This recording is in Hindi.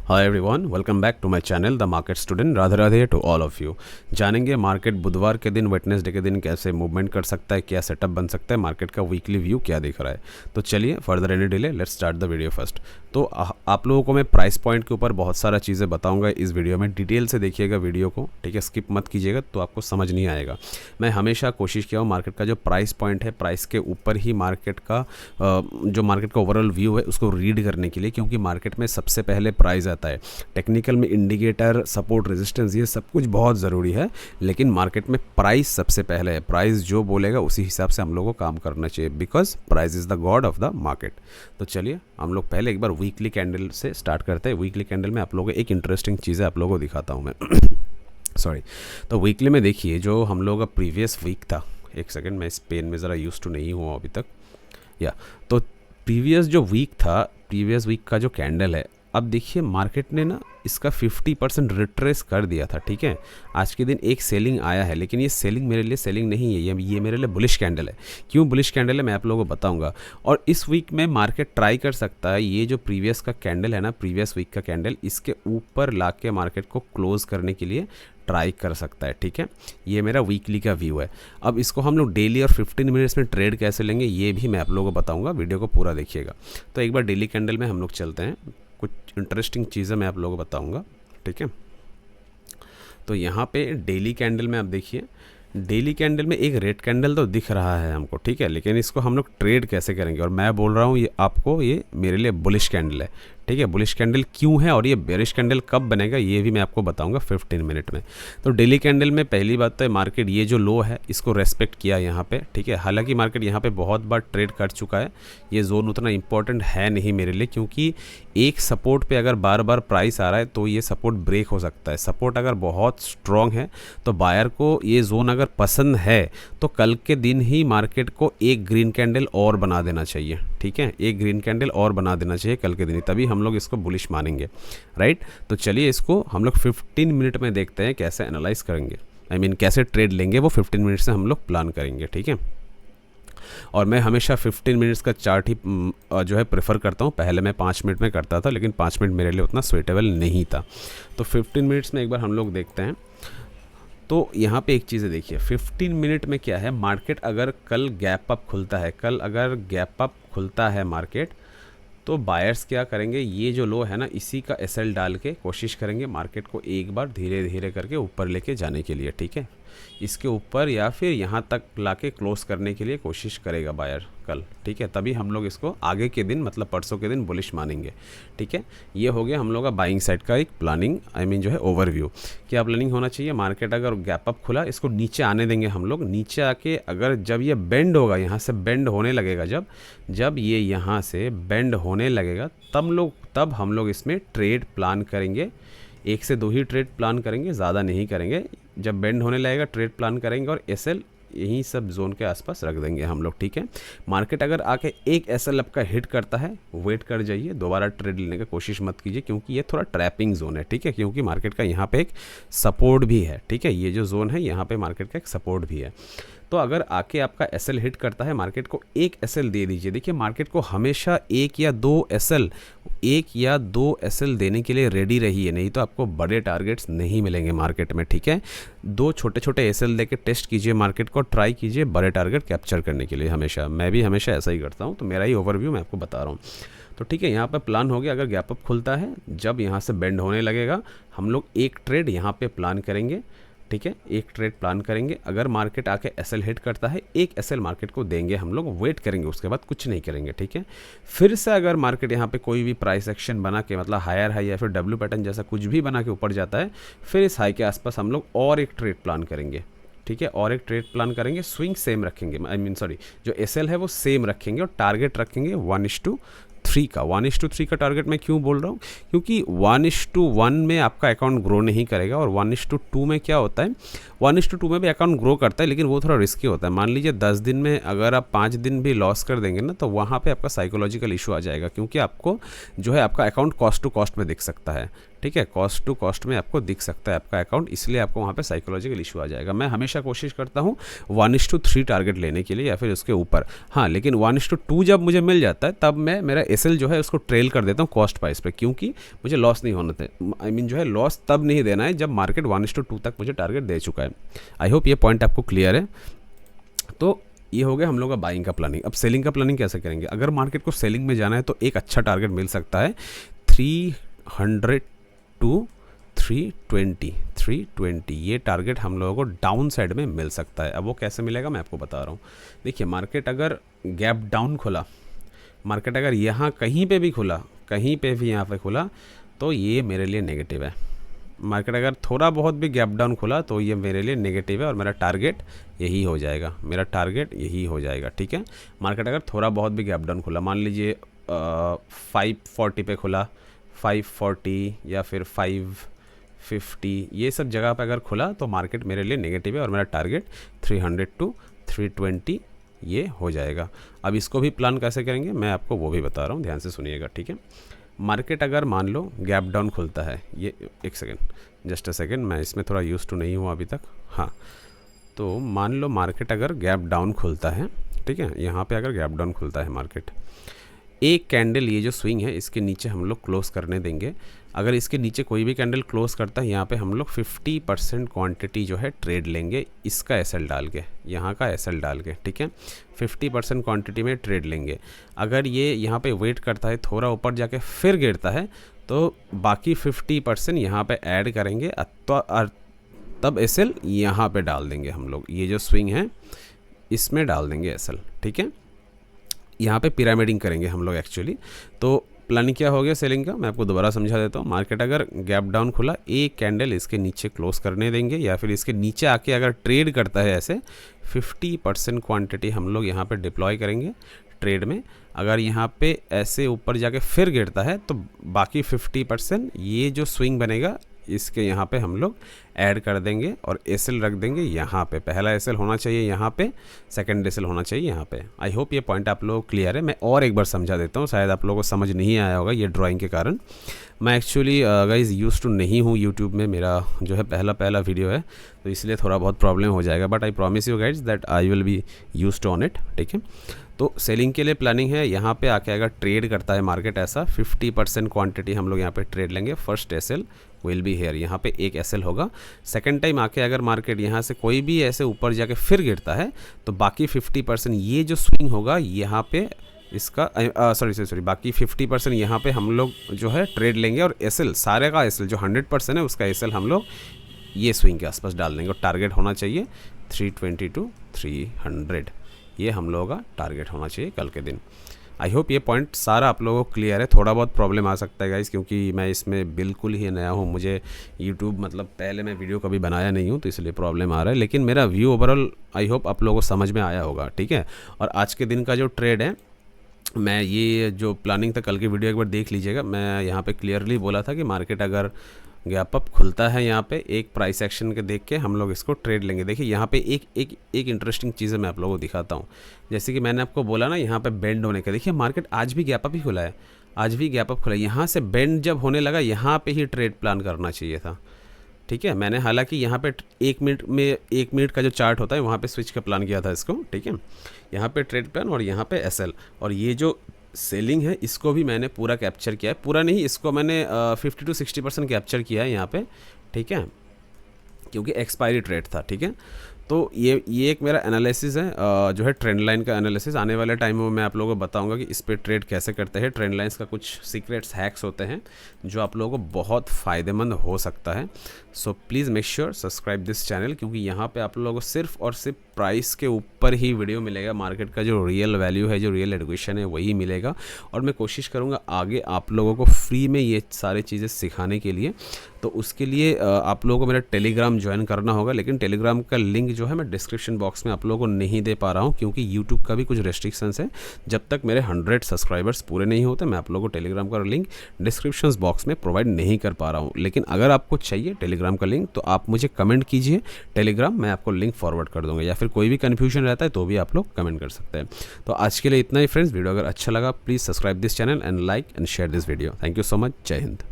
Hi everyone, welcome back to my channel the market student. Radhe Radhe to all of you. जानेंगे मार्केट बुधवार के दिन, वेडनेसडे के दिन कैसे मूवमेंट कर सकता है, क्या सेटअप बन सकता है, मार्केट का वीकली व्यू क्या दिख रहा है। तो चलिए further any delay, let's start the video first. तो आप लोगों को मैं प्राइस पॉइंट के ऊपर बहुत सारा चीज़ें बताऊंगा इस वीडियो में। डिटेल से देखिएगा वीडियो को, ठीक है, स्किप मत कीजिएगा तो आपको समझ नहीं आएगा। मैं हमेशा कोशिश किया हूँ मार्केट का जो प्राइस पॉइंट है, प्राइस के ऊपर ही मार्केट का जो मार्केट का ओवरऑल व्यू है उसको रीड करने के लिए, क्योंकि मार्केट में सबसे पहले प्राइस आता है। टेक्निकल में इंडिकेटर, सपोर्ट, रेजिस्टेंस, ये सब कुछ बहुत ज़रूरी है, लेकिन मार्केट में प्राइस सबसे पहले है। प्राइस जो बोलेगा उसी हिसाब से हम लोगों को काम करना चाहिए, because price is the God of the market. तो चलिए हम लोग पहले एक बार वीकली कैंडल से स्टार्ट करते हैं। वीकली कैंडल में आप लोगों को एक इंटरेस्टिंग चीज़ है, आप लोगों को दिखाता हूँ मैं सॉरी। तो वीकली में देखिए जो हम लोगों का प्रीवियस वीक था, एक सेकेंड, मैं इस पेन में ज़रा यूज टू नहीं हुआ अभी तक। तो प्रीवियस जो वीक था, प्रीवियस वीक का जो कैंडल है, अब देखिए मार्केट ने ना इसका 50% रिट्रेस कर दिया था, ठीक है। आज के दिन एक सेलिंग आया है, लेकिन ये सेलिंग मेरे लिए सेलिंग नहीं है, ये मेरे लिए बुलिश कैंडल है। क्यों बुलिश कैंडल है मैं आप लोगों को बताऊंगा। और इस वीक में मार्केट ट्राई कर सकता है ये जो प्रीवियस का कैंडल है ना, प्रीवियस वीक का कैंडल, इसके ऊपर ला के मार्केट को क्लोज करने के लिए ट्राई कर सकता है, ठीक है। ये मेरा वीकली का व्यू है। अब इसको हम लोग डेली और 15 मिनट्स में ट्रेड कैसे लेंगे ये भी मैं आप लोगों को बताऊंगा, वीडियो को पूरा देखिएगा। तो एक बार डेली कैंडल में हम लोग चलते हैं, कुछ इंटरेस्टिंग चीज़ें मैं आप लोगों को बताऊंगा, ठीक है। तो यहाँ पे डेली कैंडल में आप देखिए, डेली कैंडल में एक रेड कैंडल तो दिख रहा है हमको, ठीक है, लेकिन इसको हम लोग ट्रेड कैसे करेंगे। और मैं बोल रहा हूँ ये आपको, ये मेरे लिए बुलिश कैंडल है, ठीक है। बुलिश कैंडल क्यों है और ये बेरिश कैंडल कब बनेगा ये भी मैं आपको बताऊंगा 15 मिनट में। तो डेली कैंडल में पहली बात तो मार्केट ये जो लो है इसको रेस्पेक्ट किया यहाँ पे, ठीक है। हालांकि मार्केट यहाँ पे बहुत बार ट्रेड कर चुका है, ये जोन उतना इंपॉर्टेंट है नहीं मेरे लिए, क्योंकि एक सपोर्ट पे अगर बार बार प्राइस आ रहा है तो ये सपोर्ट ब्रेक हो सकता है। सपोर्ट अगर बहुत स्ट्रॉन्ग है तो बायर को ये जोन अगर पसंद है तो कल के दिन ही मार्केट को एक ग्रीन कैंडल और बना देना चाहिए, ठीक है। एक ग्रीन कैंडल और बना देना चाहिए कल के दिन ही, तभी हम लोग इसको बुलिश मानेंगे, राइट। तो चलिए इसको हम लोग 15 मिनट में देखते हैं कैसे एनालाइज करेंगे, कैसे ट्रेड लेंगे, वो 15 मिनट से हम लोग प्लान करेंगे, ठीक है। और मैं हमेशा 15 मिनट्स का चार्ट ही जो है प्रेफर करता हूँ। पहले मैं 5 मिनट में करता था, लेकिन 5 मिनट मेरे लिए उतना स्वेटेबल नहीं था। तो 15 मिनट्स में एक बार हम लोग देखते हैं। तो यहाँ पे एक चीज़ देखिए, 15 मिनट में क्या है, मार्केट अगर कल गैप अप खुलता है, कल अगर गैप अप खुलता है मार्केट, तो बायर्स क्या करेंगे, ये जो लो है ना इसी का एसएल डाल के कोशिश करेंगे मार्केट को एक बार धीरे धीरे करके ऊपर लेके जाने के लिए, ठीक है। इसके ऊपर या फिर यहाँ तक लाके क्लोज करने के लिए कोशिश करेगा बायर कल, ठीक है। तभी हम लोग इसको आगे के दिन, मतलब परसों के दिन बुलिश मानेंगे, ठीक है। ये हो गया हम लोग का बाइंग साइड का एक प्लानिंग, जो है ओवरव्यू। क्या प्लानिंग होना चाहिए, मार्केट अगर गैप अप खुला इसको नीचे आने देंगे हम लोग। नीचे आके अगर जब ये बेंड होगा, यहाँ से बेंड होने लगेगा, जब ये यहाँ से बेंड होने लगेगा तब हम लोग इसमें ट्रेड प्लान करेंगे। 1 से 2 ही ट्रेड प्लान करेंगे, ज़्यादा नहीं करेंगे। जब बेंड होने लगेगा ट्रेड प्लान करेंगे और एसएल यहीं सब जोन के आसपास रख देंगे हम लोग, ठीक है। मार्केट अगर आके एक एसएल आपका हिट करता है, वेट कर जाइए, दोबारा ट्रेड लेने की कोशिश मत कीजिए, क्योंकि ये थोड़ा ट्रैपिंग जोन है, ठीक है। क्योंकि मार्केट का यहाँ पे एक सपोर्ट भी है, ठीक है। ये जो जोन है यहाँ पे मार्केट का एक सपोर्ट भी है। तो अगर आके आपका एसएल हिट करता है, मार्केट को एक एसएल दे दीजिए। देखिए मार्केट को हमेशा एक या दो एसएल देने के लिए रेडी रहिए, नहीं तो आपको बड़े टारगेट्स नहीं मिलेंगे मार्केट में, ठीक है। 2 छोटे छोटे एसएल देके टेस्ट कीजिए मार्केट को, ट्राई कीजिए बड़े टारगेट कैप्चर करने के लिए। हमेशा मैं भी हमेशा ऐसा ही करता हूँ, तो मेरा ही ओवरव्यू मैं आपको बता रहा हूँ। तो ठीक है, यहाँ पर प्लान हो गया। अगर गैप अप खुलता है, जब यहाँ से बेंड होने लगेगा, हम लोग एक ट्रेड यहाँ पे प्लान करेंगे, ठीक है। एक ट्रेड प्लान करेंगे। अगर मार्केट आके एसएल हिट करता है, एक एसएल मार्केट को देंगे हम लोग, वेट करेंगे, उसके बाद कुछ नहीं करेंगे, ठीक है। फिर से अगर मार्केट यहाँ पे कोई भी प्राइस एक्शन बना के, मतलब हायर हाई या फिर डब्ल्यू पैटर्न जैसा कुछ भी बना के ऊपर जाता है, फिर इस हाई के आसपास हम लोग और एक ट्रेड प्लान करेंगे, ठीक है। और एक ट्रेड प्लान करेंगे, स्विंग सेम रखेंगे, जो एसएल है वो सेम रखेंगे और टारगेट रखेंगे 1:3 का। 1:3 का टारगेट मैं क्यों बोल रहा हूँ, क्योंकि 1:1 में आपका अकाउंट ग्रो नहीं करेगा, और 1:2 में क्या होता है, 1:2 में भी अकाउंट ग्रो करता है, लेकिन वो थोड़ा रिस्की होता है। मान लीजिए 10 दिन में अगर आप 5 दिन भी लॉस कर देंगे ना, तो वहाँ पे आपका साइकोलॉजिकल इशू आ जाएगा, क्योंकि आपको जो है आपका अकाउंट कॉस्ट टू कॉस्ट में दिख सकता है। ठीक है, कॉस्ट टू कॉस्ट में आपको दिख सकता है आपका अकाउंट, इसलिए आपको वहाँ पे साइकोलॉजिकल इशू आ जाएगा। मैं हमेशा कोशिश करता हूँ 1:3 टारगेट लेने के लिए या फिर उसके ऊपर। हाँ, लेकिन 1:2 जब मुझे मिल जाता है तब मैं मेरा एसएल जो है उसको ट्रेल कर देता हूँ कॉस्ट प्राइस पे, क्योंकि मुझे लॉस नहीं होना था। आई मीन जो है लॉस तब नहीं देना है जब मार्केट 1:2 तक मुझे टारगेट दे चुका है। आई होप ये पॉइंट आपको क्लियर है। तो ये हो गया हम लोग का बाइंग का प्लानिंग। अब सेलिंग का प्लानिंग कैसे करेंगे? अगर मार्केट को सेलिंग में जाना है तो एक अच्छा टारगेट मिल सकता है 300 टू 320 ये टारगेट हम लोगों को डाउन साइड में मिल सकता है। अब वो कैसे मिलेगा मैं आपको बता रहा हूँ। देखिए, मार्केट अगर गैप डाउन खुला, मार्केट अगर यहाँ कहीं पे भी खुला, कहीं पे भी यहाँ पे खुला, तो ये मेरे लिए नेगेटिव है। मार्केट अगर थोड़ा बहुत भी गैप डाउन खुला तो ये मेरे लिए नेगेटिव है और मेरा टारगेट यही हो जाएगा, मेरा टारगेट यही हो जाएगा। ठीक है, मार्केट अगर थोड़ा बहुत भी गैप डाउन खुला, मान लीजिए 540 पे खुला, 540 या फिर 550, ये सब जगह पे अगर खुला तो मार्केट मेरे लिए नेगेटिव है और मेरा टारगेट 300 टू 320 ये हो जाएगा। अब इसको भी प्लान कैसे करेंगे मैं आपको वो भी बता रहा हूँ, ध्यान से सुनिएगा। ठीक है, मार्केट अगर मान लो गैप डाउन खुलता है, ये एक सेकेंड, जस्ट अ सेकेंड, मैं इसमें थोड़ा यूज़ टू नहीं हूँ अभी तक। हाँ, तो मान लो मार्केट अगर गैप डाउन खुलता है, ठीक है, यहाँ पे अगर गैप डाउन खुलता है मार्केट, एक कैंडल ये जो स्विंग है इसके नीचे हम लोग क्लोज करने देंगे। अगर इसके नीचे कोई भी कैंडल क्लोज करता है, यहाँ पे हम लोग 50% क्वांटिटी जो है ट्रेड लेंगे, इसका एसएल डाल के, यहाँ का एसएल डाल के। ठीक है, 50% क्वांटिटी में ट्रेड लेंगे। अगर ये यहाँ पे वेट करता है, थोड़ा ऊपर जाके फिर गिरता है, तो बाकी 50% यहाँ पे ऐड करेंगे, तब एसएल यहाँ पे डाल देंगे हम लोग। ये जो स्विंग है इसमें डाल देंगे एसएल। ठीक है, यहाँ पे पिरामिडिंग करेंगे हम लोग एक्चुअली। तो प्लानिंग क्या हो गया सेलिंग का, मैं आपको दोबारा समझा देता हूँ। मार्केट अगर गैप डाउन खुला, एक कैंडल इसके नीचे क्लोज करने देंगे, या फिर इसके नीचे आके अगर ट्रेड करता है ऐसे, 50% क्वांटिटी हम लोग यहाँ पे डिप्लॉय करेंगे ट्रेड में। अगर यहाँ पे ऐसे ऊपर जाके फिर गिरता है तो बाकी 50% ये जो स्विंग बनेगा इसके यहाँ पे हम लोग ऐड कर देंगे और एसएल रख देंगे यहाँ पे। पहला एसएल होना चाहिए यहाँ पे, सेकंड एसएल होना चाहिए यहाँ पे। आई होप ये पॉइंट आप लोगों को क्लियर है। मैं और एक बार समझा देता हूँ, शायद आप लोगों को समझ नहीं आया होगा ये ड्राइंग के कारण। मैं एक्चुअली गाइज यूज्ड टू नहीं हूँ यूट्यूब में, मेरा जो है पहला वीडियो है, तो इसलिए थोड़ा बहुत प्रॉब्लम हो जाएगा, but I promise you guys that I will be used to on it. ठीक है, तो सेलिंग के लिए प्लानिंग है, यहाँ पे आके अगर ट्रेड करता है मार्केट ऐसा, 50% क्वांटिटी हम लोग यहाँ पे ट्रेड लेंगे। First SL will be here, यहाँ पे एक एसएल होगा। सेकंड टाइम आके अगर मार्केट यहाँ से कोई भी ऐसे ऊपर जाके फिर गिरता है तो बाकी 50% ये जो स्विंग होगा यहाँ पे इसका सॉरी बाकी 50% यहाँ पे हम लोग जो है ट्रेड लेंगे और एसएल सारे का एसएल जो 100% है उसका एसएल हम लोग ये स्विंग के आसपास डाल देंगे। और टारगेट होना चाहिए 320 टू 300, ये हम लोगों का टारगेट होना चाहिए कल के दिन। आई होप ये पॉइंट सारा आप लोगों को क्लियर है। थोड़ा बहुत प्रॉब्लम आ सकता है गाइस, क्योंकि मैं इसमें बिल्कुल ही नया हूँ, मुझे यूट्यूब मतलब पहले मैं वीडियो कभी बनाया नहीं हूँ, तो इसलिए प्रॉब्लम आ रहा है। लेकिन मेरा व्यू ओवरऑल आई होप आप लोगों को समझ में आया होगा। ठीक है, और आज के दिन का जो ट्रेड है, मैं ये जो प्लानिंग था कल की वीडियो एक बार देख लीजिएगा। मैं यहाँ पे क्लियरली बोला था कि मार्केट अगर गैप अप खुलता है यहाँ पे एक प्राइस एक्शन के देख के हम लोग इसको ट्रेड लेंगे। देखिए यहाँ पे एक इंटरेस्टिंग चीज़ मैं आप लोगों को दिखाता हूँ। जैसे कि मैंने आपको बोला ना यहाँ पे बेंड होने का, देखिए मार्केट आज भी गैप अप ही खुला है, आज भी गैप अप खुला है। यहाँ से बेंड जब होने लगा यहाँ पे ही ट्रेड प्लान करना चाहिए था। ठीक है, मैंने हालांकि यहाँ पे 1 मिनट का जो चार्ट होता है वहाँ पे स्विच का प्लान किया था इसको। ठीक है, यहाँ पे ट्रेड प्लान और यहाँ पे एसएल, और ये जो सेलिंग है इसको भी मैंने पूरा कैप्चर किया है, पूरा नहीं, इसको मैंने 50 टू 60% कैप्चर किया है यहाँ पे। ठीक है, क्योंकि एक्सपायरी ट्रेड था। ठीक है, तो ये एक मेरा एनालिसिस है जो है ट्रेंड लाइन का एनालिसिस। आने वाले टाइम में मैं आप लोगों को बताऊंगा कि इस पे ट्रेड कैसे करते हैं। ट्रेंड लाइंस का कुछ सीक्रेट्स हैक्स होते हैं जो आप लोगों को बहुत फ़ायदेमंद हो सकता है। So please make sure subscribe this channel, क्योंकि यहाँ पे आप लोगों को सिर्फ और सिर्फ प्राइस के ऊपर ही वीडियो मिलेगा। मार्केट का जो रियल वैल्यू है, जो रियल एडुकेशन है, वही मिलेगा। और मैं कोशिश करूँगा आगे आप लोगों को फ्री में ये सारी चीज़ें सिखाने के लिए। तो उसके लिए आप लोगों को मेरा टेलीग्राम ज्वाइन करना होगा, लेकिन टेलीग्राम का लिंक जो है मैं डिस्क्रिप्शन बॉक्स में आप लोगों को नहीं दे पा रहा हूँ, क्योंकि यूट्यूब का भी कुछ रेस्ट्रिक्शंस है। जब तक मेरे 100 सब्सक्राइबर्स पूरे नहीं होते मैं आप लोगों को टेलीग्राम का लिंक डिस्क्रिप्शन बॉक्स में प्रोवाइड नहीं कर पा रहा हूँ। लेकिन अगर आपको चाहिए टेलीग्राम का लिंक तो आप मुझे कमेंट कीजिए टेलीग्राम, मैं आपको लिंक फॉरवर्ड कर दूँगा, या फिर कोई भी कन्फ्यूजन रहता है तो भी आप लोग कमेंट कर सकते हैं। तो आज के लिए इतना ही फ्रेंड्स। वीडियो अगर अच्छा लगा please subscribe this channel and like and share this video. Thank you so much. जय हिंद।